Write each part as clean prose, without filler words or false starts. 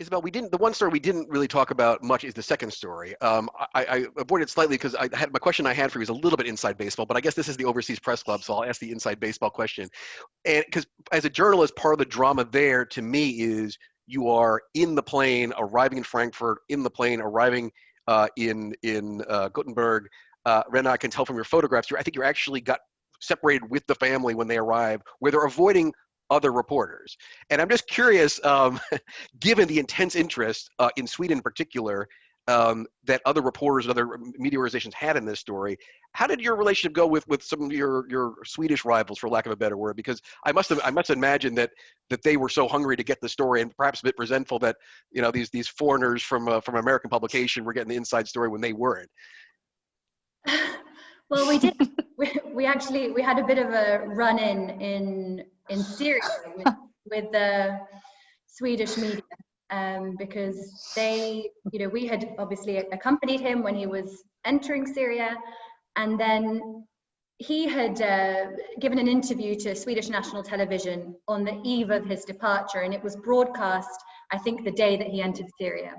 Isabel, the one story we didn't really talk about much is the second story. I avoided slightly because my question I had for you was a little bit inside baseball, but I guess this is the Overseas Press Club, so I'll ask the inside baseball question. And because as a journalist, part of the drama there to me is you are in the plane, arriving in Frankfurt, in the plane, arriving in Gothenburg. Rena, I can tell from your photographs, I think you actually got separated with the family when they arrive, where they're avoiding other reporters. And I'm just curious, given the intense interest in Sweden in particular, that other reporters and other media organizations had in this story, how did your relationship go with some of your Swedish rivals, for lack of a better word? Because I must imagine that they were so hungry to get the story and perhaps a bit resentful that these foreigners from American publication were getting the inside story when they weren't. Well, we did. We had a bit of a run-in in Syria with the Swedish media, because we had obviously accompanied him when he was entering Syria, and then he had given an interview to Swedish national television on the eve of his departure, and it was broadcast, I think, the day that he entered Syria.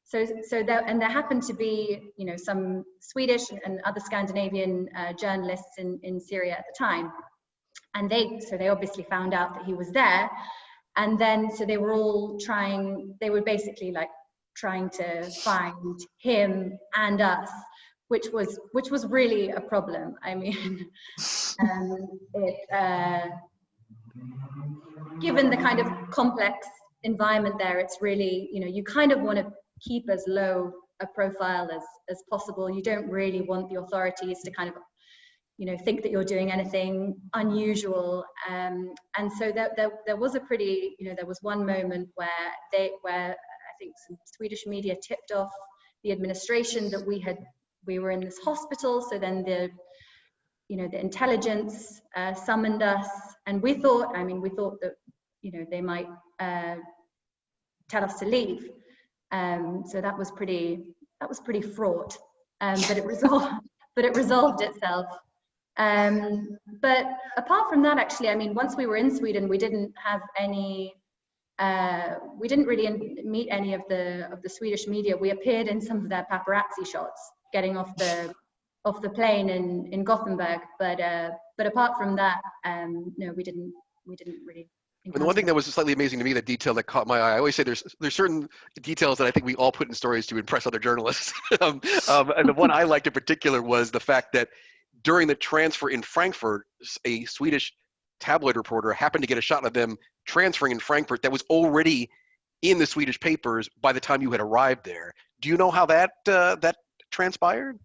So there happened to be, some Swedish and other Scandinavian journalists in Syria at the time, and they obviously found out that he was there, and then so they were basically like trying to find him and us, which was really a problem. I mean, given the kind of complex environment there, it's really, you kind of want to keep as low a profile as possible. You don't really want the authorities to kind of, think that you're doing anything unusual. And so there was a pretty, there was one moment where I think some Swedish media tipped off the administration that we were in this hospital. So then the intelligence summoned us, and we thought that, they might tell us to leave. So that was pretty fraught, but it resolved itself. But apart from that, actually, I mean, once we were in Sweden, we didn't really meet any of the Swedish media. We appeared in some of their paparazzi shots getting off the plane in Gothenburg, but apart from that, no, we didn't really. And the one thing that was slightly amazing to me, the detail that caught my eye, I always say there's certain details that I think we all put in stories to impress other journalists. And the one I liked in particular was the fact that during the transfer in Frankfurt, a Swedish tabloid reporter happened to get a shot of them transferring in Frankfurt that was already in the Swedish papers by the time you had arrived there. Do you know how that transpired?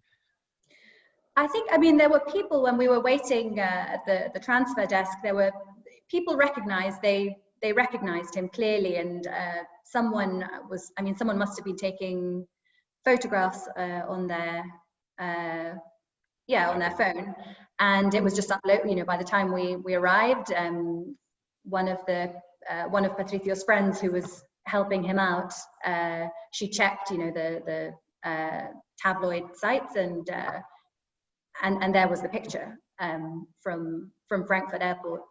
I mean, there were people when we were waiting at the transfer desk, there were people they recognized him clearly, and someone must have been taking photographs on their phone, and it was just uploaded. By the time we arrived, one of Patricio's friends who was helping him out, she checked, the tabloid sites, and there was the picture from Frankfurt Airport.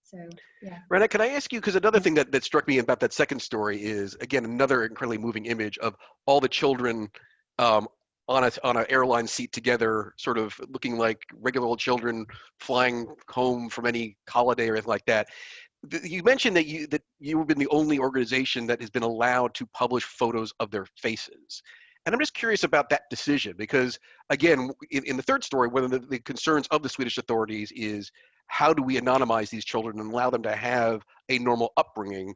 So, yeah. Rena, can I ask you, because another thing that struck me about that second story is, again, another incredibly moving image of all the children on an airline seat together, sort of looking like regular old children flying home from any holiday or anything like that. You mentioned that you've been the only organization that has been allowed to publish photos of their faces. And I'm just curious about that decision, because, again, in the third story, one of the concerns of the Swedish authorities is, how do we anonymize these children and allow them to have a normal upbringing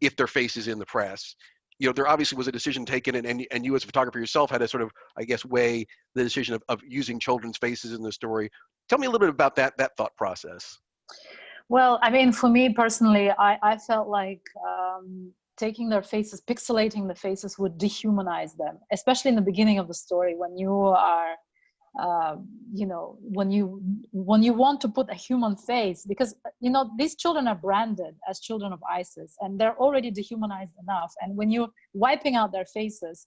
if their face is in the press? There obviously was a decision taken, and you as a photographer yourself had to sort of, I guess, weigh the decision of using children's faces in the story. Tell me a little bit about that thought process. Well, I mean, for me personally, I felt like taking their faces, pixelating the faces would dehumanize them, especially in the beginning of the story when you are, when you want to put a human face, because, these children are branded as children of ISIS and they're already dehumanized enough. And when you're wiping out their faces,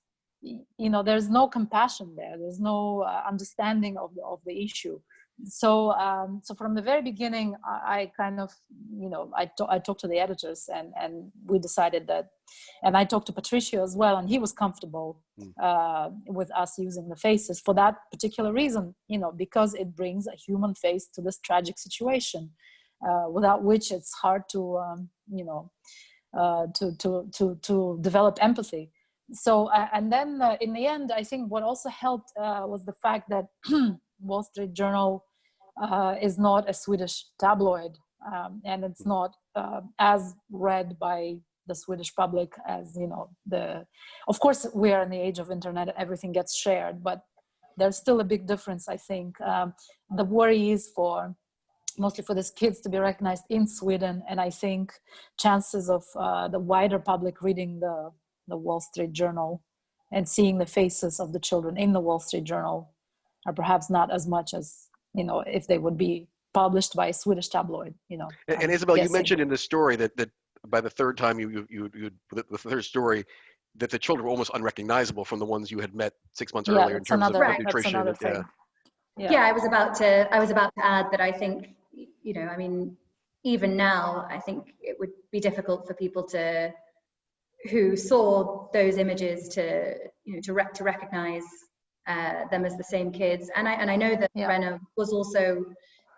there's no compassion there. There's no understanding of the issue. So from the very beginning, I kind of, I talked to the editors, and we decided that, and I talked to Patricio as well, and he was comfortable with us using the faces for that particular reason, because it brings a human face to this tragic situation, without which it's hard to, to develop empathy. So, and then in the end, I think what also helped was the fact that Wall Street Journal is not a Swedish tabloid, and it's not as read by the Swedish public as, of course we are in the age of internet, everything gets shared, but there's still a big difference, I think. The worry is mostly for these kids to be recognized in Sweden, and I think chances of the wider public reading the Wall Street Journal and seeing the faces of the children in the Wall Street Journal are perhaps not as much as, if they would be published by a Swedish tabloid, And Isabel, you mentioned in the story that by the third time the third story, that the children were almost unrecognizable from the ones you had met 6 months earlier in terms of nutrition. Yeah, I was about to add that I think, I mean, even now, I think it would be difficult for people who saw those images to recognize them as the same kids. And I know that Rena was also,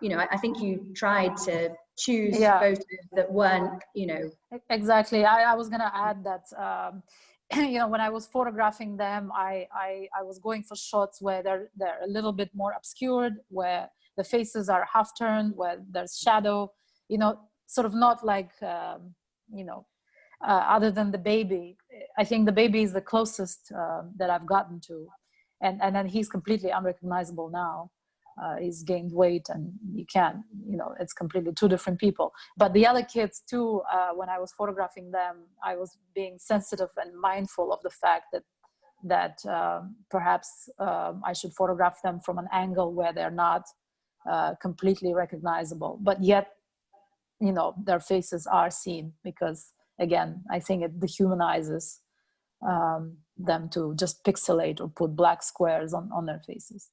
I think you tried to choose photos that weren't, Exactly. I was going to add that, when I was photographing them, I was going for shots where they're a little bit more obscured, where the faces are half turned, where there's shadow, sort of not like, other than the baby. I think the baby is the closest that I've gotten to. And then he's completely unrecognizable now. He's gained weight, and you can't, it's completely two different people. But the other kids too, when I was photographing them, I was being sensitive and mindful of the fact that perhaps I should photograph them from an angle where they're not completely recognizable, but yet, their faces are seen, because again, I think it dehumanizes them to just pixelate or put black squares on their faces.